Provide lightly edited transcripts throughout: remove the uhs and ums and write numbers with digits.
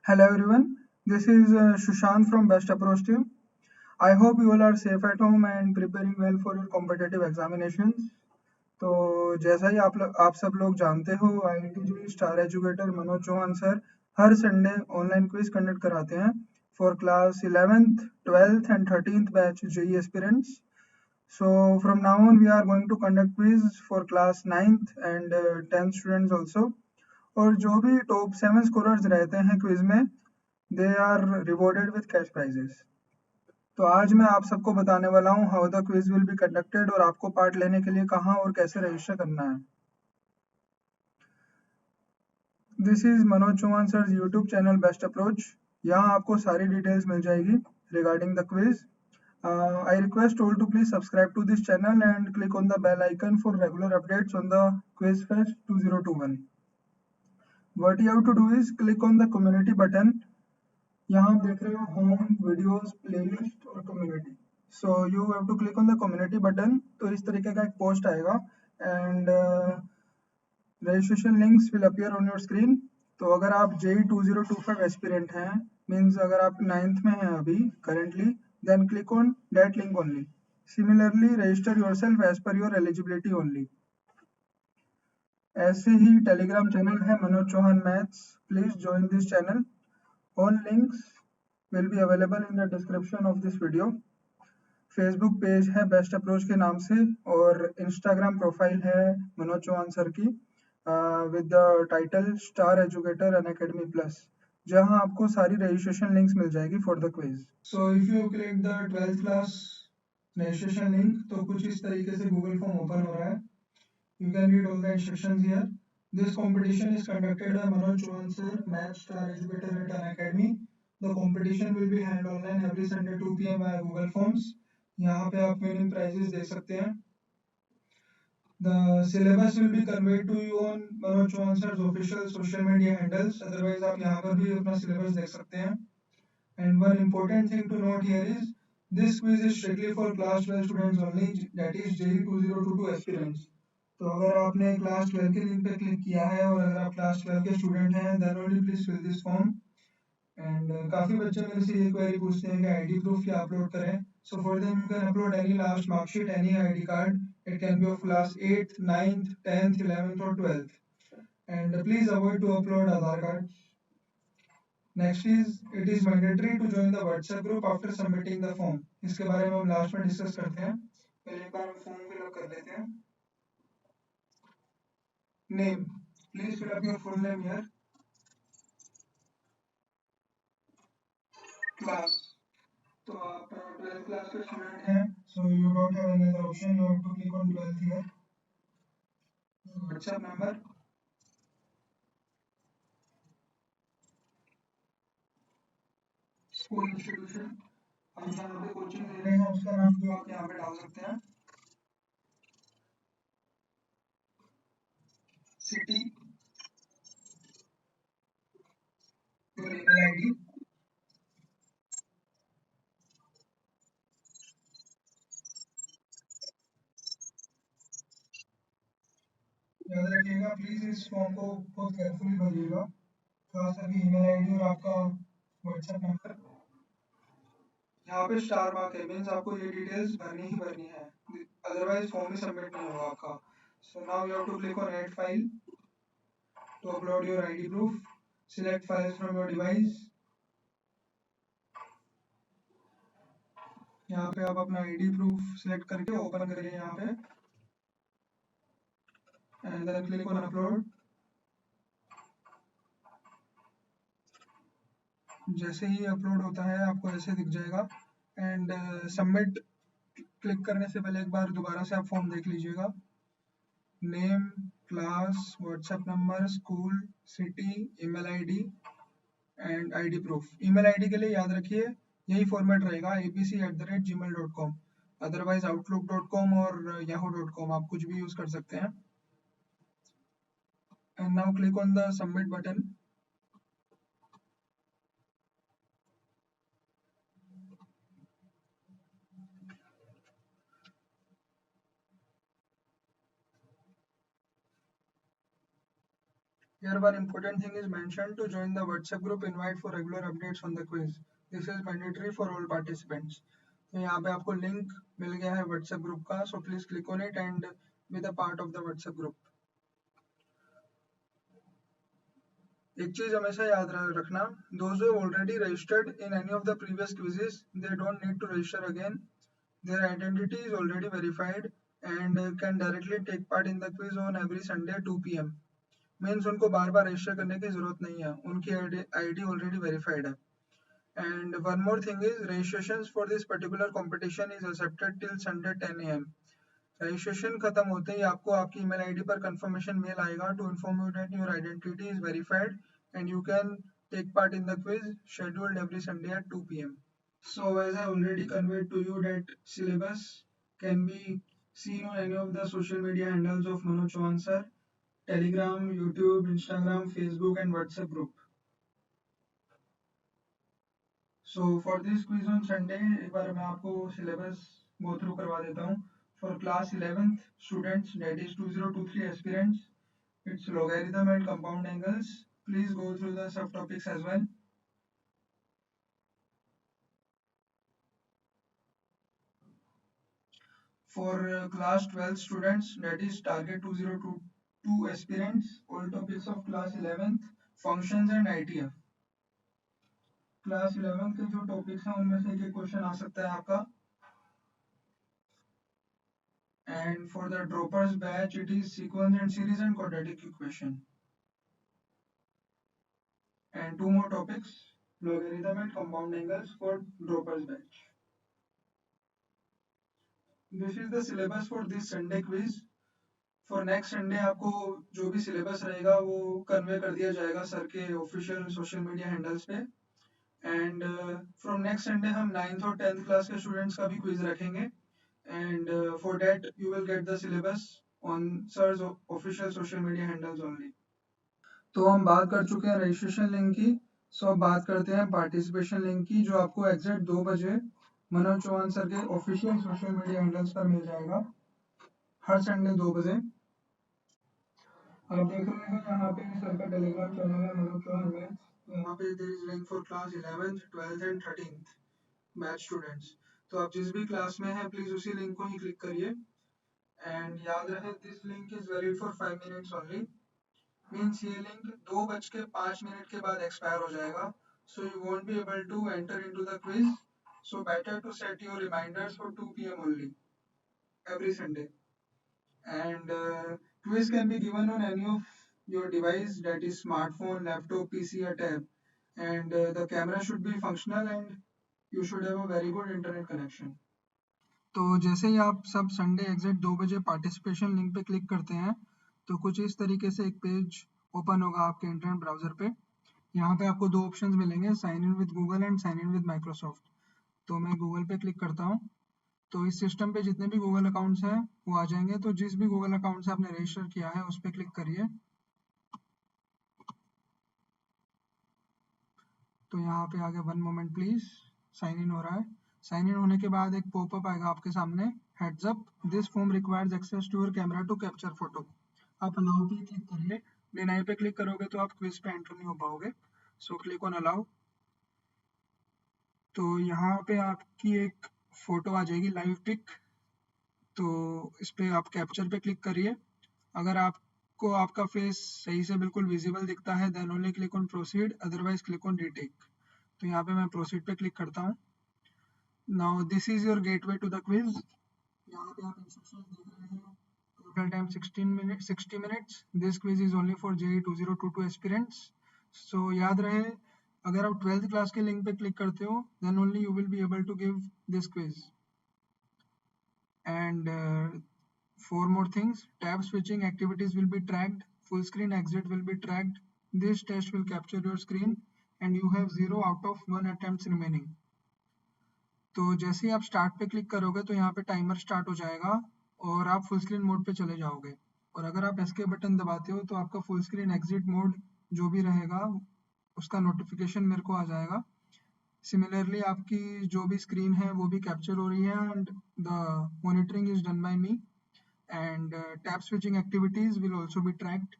Hello everyone, this is Sushant from Best Approach team. I hope you all are safe at home and preparing well for your competitive examinations. तो जैसा ही आप सब लोग जानते हो IIT star educator Manoj Chauhan sir हर Sunday online quiz conduct कराते हैं for class 11th, 12th and 13th batch JEE aspirants. So from now on we are going to conduct quiz for class 9th and 10th students also. और जो भी top 7 scorers रहते हैं quiz में they are rewarded with cash prizes. तो आज मैं आप सबको बताने वाला हूँ how the quiz will be conducted और आपको पार्ट लेने के लिए कहाँ और कैसे रजिस्टर करना है। This is Manoj Chauhan sir YouTube channel best approach. यहाँ आपको सारी डिटेल्स मिल जाएगी regarding the quiz. I request all to please subscribe to this channel and click on the bell icon for regular updates on the Quiz Fest 2021. What you have to do is click on the community button. यहाँ आप देख रहे हो home, videos, playlist और community. So you have to click on the community button. तो इस तरीके का एक पोस्ट आएगा and registration links will appear on your screen. तो अगर आप JEE 2025 एस्पिरेंट हैं, मीन्स अगर आप 9th में हैं अभी currently, then click on that link only. Similarly register yourself as per your eligibility only. ऐसे ही टेलीग्राम चैनल है Manoj Chauhan maths, please join this channel. All links will be available in the description of this video. Facebook page है best approach के नाम से और Instagram profile है Manoj Chauhan sir की with the title star educator Unacademy plus, जहां आपको सारी रजिस्ट्रेशन लिंक्स मिल जाएगी for the quiz. So if you click the 12th class registration link तो कुछ इस तरीके से गूगल फॉर्म ओपन हो रहा है। You can read all the instructions here. This competition is conducted by Manoj Chauhan sir, Math Star Educator at Unacademy. The competition will be held online every Sunday 2 p.m. via Google Forms. यहाँ पे आप winning prizes देख सकते हैं। The syllabus will be conveyed to you on Manoj Chauhan sir's official social media handles. Otherwise आप यहाँ पर भी अपना syllabus देख सकते हैं। And one important thing to note here is this quiz is strictly for class 12 students only, that is JEE 2022 aspirants. तो अगर आपने क्लास 12 के लिंक पे क्लिक किया है और अगर आप क्लास 12 के स्टूडेंट हैं then only please fill this form. And काफी बच्चे मेरे से ये क्वेरी पूछते हैं कि आईडी प्रूफ क्या अपलोड करें। So for them you can upload any last marksheet, any ID card. It can be of class 8th, 9th, 10th, 11th और 12th। And please avoid to upload Aadhaar card. Next is it is mandatory to join the WhatsApp group after submitting the form. इसके बारे में हम last में discuss करते हैं, पहले एक बार हम फॉर्म फिल अप कर लेते हैं। Name. Please fill up your full name here. Class. तो आप 12th क्लास के स्टूडेंट हैं, so you don't have any other option. You have to click on 12th here. WhatsApp number. School institution. हम जहाँ पे कोचिंग दे रहे हैं उसका नाम भी आप यहाँ पे डाल सकते हैं। City. Your email ID. याद रखिएगा प्लीज इस फॉर्म को बहुत केयरफुली भरिएगा, खास करके ईमेल आईडी और आपका व्हाट्सएप नंबर। यहाँ पे स्टार मार्क है, मीन्स आपको ये डिटेल्स भरनी ही भरनी है, अदरवाइज फॉर्म ही सबमिट नहीं होगा आपका। So now you have to click on add file to upload your ID proof. Select files from your device. यहाँ पे आप अपना ID proof select करके open करिए यहाँ पे and then click on upload. जैसे ही अपलोड होता है आपको ऐसे दिख जाएगा एंड सबमिट क्लिक करने से पहले एक बार दोबारा से आप फॉर्म देख लीजिएगा। Name, class, WhatsApp number, school, city, email ID and ID proof. Email ID के लिए याद रखिए यही फॉर्मेट रहेगा abc@gmail.com, अदरवाइज outlook.com और yahoo.com आप कुछ भी यूज कर सकते हैं। And now click on the submit button. Here one important thing is mentioned to join the WhatsApp group invite for regular updates on the quiz. This is mandatory for all participants. तो यहाँ पे आपको link मिल गया है WhatsApp group का, so please click on it and be the part of the WhatsApp group. एक चीज हमेशा याद रखना, those who already registered in any of the previous quizzes, they don't need to register again. Their identity is already verified and can directly take part in the quiz on every Sunday 2 p.m. Means उनको बार बार register करने की जरूरत नहीं है, उनकी ID already verified है. And one more thing is registrations for this particular competition is accepted till Sunday 10 a.m. Registration खत्म होते ही आपको आपकी ईमेल आईडी पर कंफर्मेशन मेल आएगा to inform you that your identity is verified and you can take part in the quiz scheduled every Sunday at 2 p.m. So as I already conveyed to you that syllabus can be seen on any of the social media handles of Manoj Chauhan sir, Telegram, YouTube, Instagram, Facebook and WhatsApp group. So for this quiz on Sunday, एक बार मैं आपको syllabus go through करवा देता हूँ. For class 11th students, that is 2023 aspirants, it's logarithm and compound angles. Please go through the subtopics as well. For class 12 students, that is target 2022 aspirants, all topics of class 11th, functions and ITF. Class 11 के जो topics हैं उनमें से एक question आ सकता है आपका. And for the droppers batch, it is sequence and series and quadratic equation. And two more topics, logarithm and compound angles for droppers batch. This is the syllabus for this Sunday quiz. For next Sunday आपको जो भी syllabus रहेगा वो convey कर दिया जाएगा sir के official social media handles पे. And from next Sunday हम 9th और 10th class के students का भी quiz रखेंगे. And for that you will get the syllabus on sir's official social media handles only. तो हम बात कर चुके हैं रजिस्ट्रेशन लिंक की. सो अब बात करते हैं पार्टिसिपेशन लिंक की, जो आपको एग्जैक्ट 2 बजे मनोज चौहान सर के ऑफिशियल सोशल मीडिया हैंडल्स पर मिल जाएगा हर संडे 2 बजे. आप देख रहे हैं यहाँ पे सर का टेलीग्राम चैनल है मनोज चौहान मैथ्स. यहाँ पे there is link for class 11th 12th and 13th math students. तो आप जिस भी क्लास में हैं प्लीज उसी लिंक को ही क्लिक करिए. एंड याद रहे this link is valid for 5 minutes only. Means ये लिंक 2:05 के बाद एक्सपायर हो जाएगा. So you won't be able to enter into the quiz. So better to set your reminders for 2 p.m. only every Sunday. And quiz can be given on any of your device, that is smartphone, laptop, PC or tab. And the camera should be functional and you should have a very good internet connection. तो जैसे ही आप सब Sunday exact 2 बजे participation link पे click करते हैं तो कुछ इस तरीके से एक पेज ओपन होगा आपके इंटरनेट ब्राउजर पे. यहाँ पे आपको 2 ऑप्शंस मिलेंगे, sign in with Google and sign in with Microsoft. तो मैं गूगल पे क्लिक करता हूँ. तो इस सिस्टम पे जितने भी गूगल अकाउंट्स हैं वो आ जाएंगे. तो जिस भी गूगल अकाउंट से आपने रजिस्टर किया है उस पर क्लिक करिए. तो यहाँ पे आगे 1 मोमेंट प्लीज, साइन इन हो रहा है. साइन इन होने के बाद एक पॉपअप आएगा आपके सामने, heads up, this form requires access to your camera to capture photo. आप अलाउ पे क्लिक करिए. डिनाई पे क्लिक करोगे तो आप क्विज पे एंटर नहीं हो पाओगे. So click on allow. तो यहाँ पे आपकी एक फोटो आ जाएगी लाइव पिक. तो इस पे आप कैप्चर पे क्लिक करिए. अगर आपको आपका फेस सही से बिल्कुल विजिबल दिखता है then only click on proceed, otherwise click on retake. तो यहाँ पे मैं प्रोसीड पे क्लिक करता हूँ. Now this is your gateway to the quiz. यहाँ पे आप इंस्ट्रक्शंस देख रहे हैं. Total time 60 minutes. This quiz is only for JEE 2022 aspirants. So याद रहे अगर आप 12th क्लास के लिंक पे क्लिक करते हो then only you will be able to give this quiz. And four more things, tab switching activities will be tracked, full screen exit will be tracked, this test will capture your screen and you have 0 out of 1 attempts remaining. तो जैसे ही आप start पे click करोगे तो यहाँ पे timer start हो जाएगा और आप फुल स्क्रीन मोड पे चले जाओगे. और अगर आप एस्केप बटन दबाते हो तो आपका फुल स्क्रीन एग्जिट मोड जो भी रहेगा उसका नोटिफिकेशन मेरे को आ जाएगा. सिमिलरली आपकी जो भी स्क्रीन है वो भी कैप्चर हो रही है and the monitoring is done by me. And tab switching activities will also be tracked.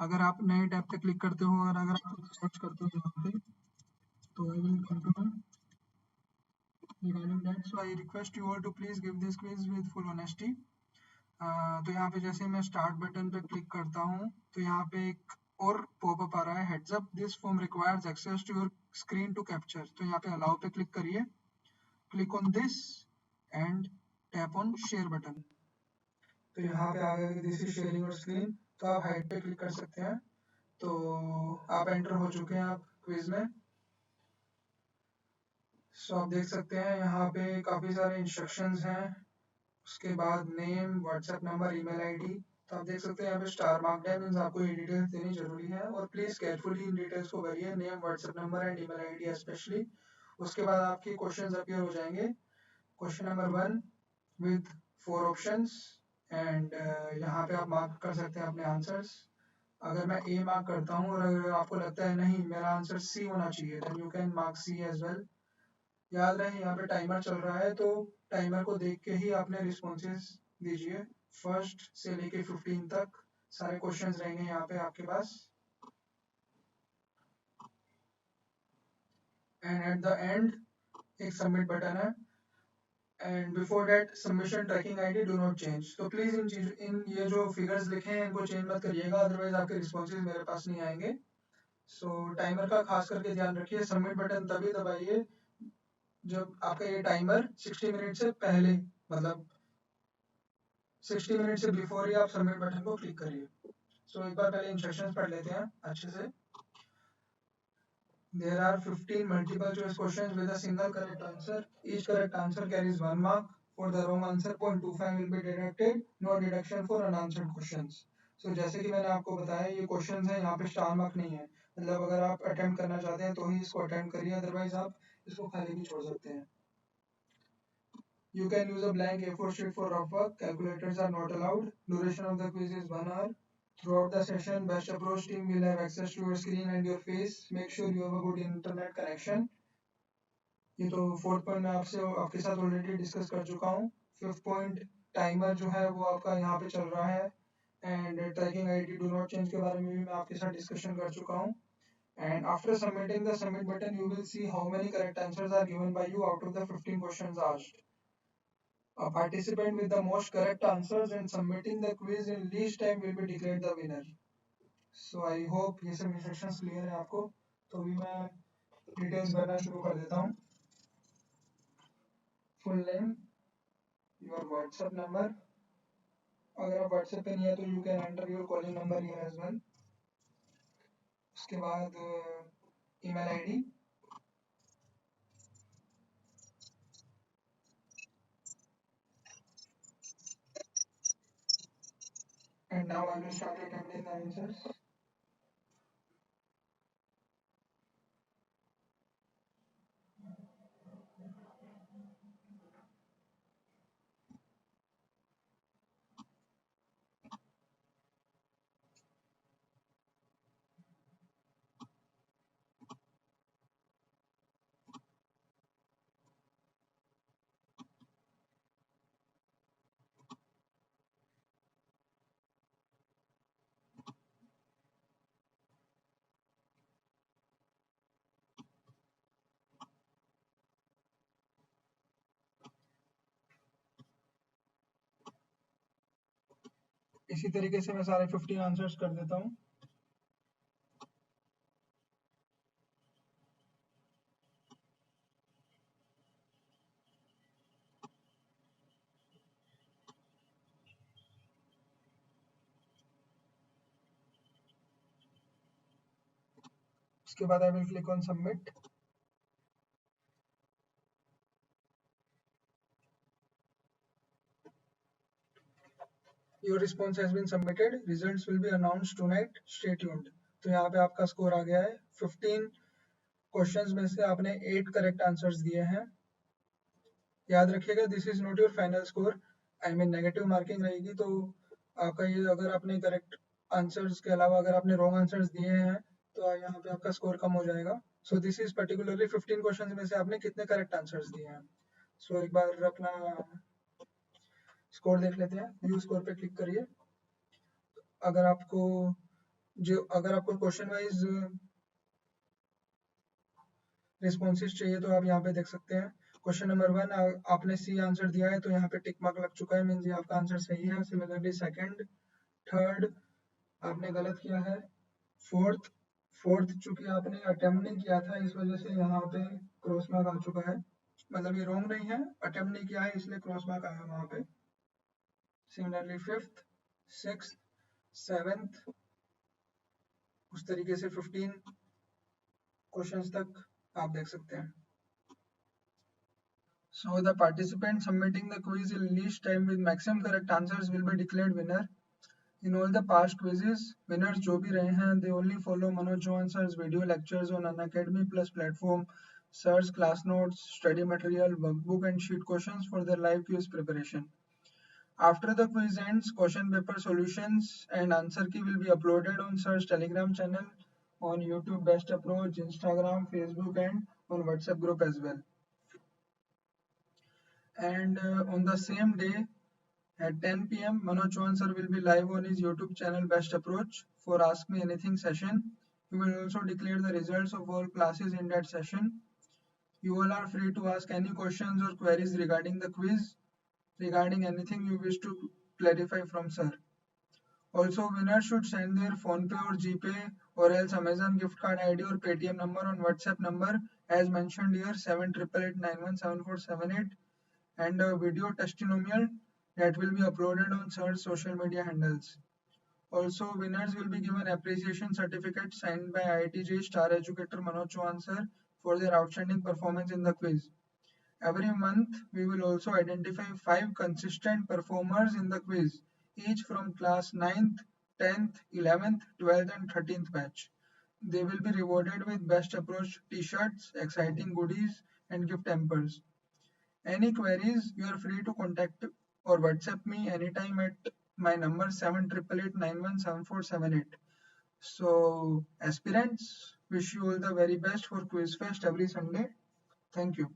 अगर आप नए टैब पे क्लिक करते हो और अगर आप सर्च करते हो यहाँ पे, तो I will come to regarding that. So I request you all to please give this quiz with full honesty. तो यहाँ पे जैसे मैं स्टार्ट बटन पे क्लिक करता हूँ तो यहाँ पे एक और पॉपअप आ रहा है, heads up this form requires access to your screen to capture. तो यहाँ पे अलाउ पे क्लिक करिए, click on this and tap on share button. तो यहाँ पे आ गया this is sharing your screen, तो आप हाइड पे क्लिक कर सकते हैं। तो आप एंटर हो चुके हैं आप क्विज में। सो आप देख सकते हैं यहाँ पे काफ़ी सारे इंस्ट्रक्शंस हैं, उसके बाद name, WhatsApp number, email ID. तो आप देख सकते हैं यहाँ पे स्टार मार्क्ड है, मीन्स आपको ये डिटेल्स देनी जरूरी है और प्लीज़ केयरफुली इन डिटेल्स को भरिए, name, WhatsApp number and email ID specially. उसके बाद आपके क्वेश्चंस अपीयर हो जाएंगे। Question number 1 with 4 options and यहाँ पे आप मार्क कर सकते हैं अपने आंसर्स। अगर मैं ए मार्क करता हूँ और अगर आपको लगता है नहीं मेरा आंसर सी होना चाहिए, then you can mark C as well. याद रहे यहाँ पे टाइमर चल रहा है, तो टाइमर को देख के ही आपने रिस्पॉन्सेज दीजिए। फर्स्ट से लेके 15 तक सारे क्वेश्चंस रहेंगे यहाँ पे आपके पास। एंड एट द एंड एक सबमिट बटन है, and before that submission tracking ID do not change. तो प्लीज इन ये जो फिगर्स लिखे हैं इनको चेंज मत करिएगा, अदरवाइज आपके रिस्पॉन्सेज मेरे पास नहीं आएंगे। सो टाइमर का खास करके ध्यान रखिए। सबमिट बटन तभी दबाइए जब आपका ये टाइमर 60 मिनट से पहले, मतलब 60 मिनट से बिफोर ही आप सबमिट बटन को क्लिक करिए। सो एक बार पहले इंस्ट्रक्शंस पढ़ लेते हैं अच्छे से। There are 15 multiple choice questions with a single correct answer. Each correct answer carries 1 mark. For the wrong answer, 0.25 will be deducted. No deduction for unanswered questions. So जैसे कि मैंने आपको बताया ये क्वेश्चंस हैं, यहाँ पे स्टार मार्क नहीं है, मतलब अगर आप अटेम्प्ट करना चाहते हैं तो ही इसको अटेम्प्ट करिए, अदरवाइज आप इसको खाली भी छोड़ सकते हैं। You can use a blank A4 sheet for rough work. Calculators are not allowed. Duration of the quiz is 1 hour. Throughout the session, Best Approach team will have access to your screen and your face. Make sure you have a good internet connection. ये तो 4th point मैं आपके साथ already discuss कर चुका हूँ। 5th point timer जो है वो आपका यहाँ पे चल रहा है, and tracking ID do not change के बारे में भी मैं आपके साथ डिस्कशन कर चुका हूँ। And after submitting the submit button, you will see how many correct answers are given by you out of the 15 questions asked. A participant with the most correct answers and submitting the quiz in least time will be declared the winner. So I hope ये सब instructions clear है आपको। तो अभी मैं details भरना शुरू कर देता हूँ। Full name, your WhatsApp number, अगर आप WhatsApp पे नहीं है तो you can enter your calling number here as well. उसके बाद email ID, and now I will start attempting the answers. इसी तरीके से मैं सारे 15 आंसर्स कर देता हूँ। उसके बाद I will click on submit. Your response has been submitted. Results will be announced tonight. Stay tuned. तो यहाँ पे आपका स्कोर आ गया है। 15 क्वेश्चंस में से आपने 8 करेक्ट आंसर्स दिए हैं। याद रखिएगा this is not your final score, I mean negative marking रहेगी। तो आपका ये अगर आपने करेक्ट आंसर्स के अलावा अगर आपने रॉन्ग आंसर्स दिए हैं तो यहाँ पे आपका स्कोर कम हो जाएगा। So this is particularly 15 questions में से आपने कितने करेक्ट आंसर्स दिए हैं। सो एक बार अपना स्कोर देख लेते हैं। व्यू स्कोर पे क्लिक करिए। अगर आपको जो अगर आपको क्वेश्चन वाइज रिस्पॉन्सेज चाहिए तो आप यहाँ पे देख सकते हैं। क्वेश्चन नंबर 1 आपने सी आंसर दिया है तो यहाँ पे टिक मार्क लग चुका है, मीन्स ये आपका आंसर सही है। सिमिलरली सेकंड, थर्ड आपने गलत किया है। फोर्थ फोर्थ चूंकि आपने अटेम्प्ट नहीं किया था इस वजह से यहाँ पे क्रॉस मार्क आ चुका है, मतलब ये रॉन्ग नहीं है, अटेम्प्ट नहीं किया है इसलिए क्रॉस मार्क आया वहाँ पे। सिमिलरली फिफ्थ, सिक्स्थ, सेवेंथ, उस तरीके से 15 क्वेश्चंस तक आप देख सकते हैं। So the participant submitting the quiz in least time with maximum correct answers will be declared winner. In all the past quizzes, winners जो भी रहे हैं, they only follow Manoj Chauhan sir's video lectures on Unacademy Plus platform, sir's class notes, study material, workbook and sheet questions for their live quiz preparation. After the quiz ends, question paper solutions and answer key will be uploaded on sir's Telegram channel, on YouTube Best Approach, Instagram, Facebook and on WhatsApp group as well. And on the same day at 10 p.m. Manoj Chauhan sir will be live on his YouTube channel Best Approach for Ask Me Anything session. He will also declare the results of all classes in that session. You all are free to ask any questions or queries regarding the quiz, regarding anything you wish to clarify from sir. Also, winners should send their PhonePe or GPay or else Amazon gift card ID or Paytm number on WhatsApp number as mentioned here 7888917478 and a video testimonial that will be uploaded on sir's social media handles. Also, winners will be given appreciation certificate signed by IIT Star Educator Manoj Chauhan sir for their outstanding performance in the quiz. Every month, we will also identify 5 consistent performers in the quiz, each from class 9th, 10th, 11th, 12th and 13th batch. They will be rewarded with Best Approach t-shirts, exciting goodies and gift hampers. Any queries, you are free to contact or WhatsApp me anytime at my number 7888917478. So, aspirants, wish you all the very best for Quiz Fest every Sunday. Thank you.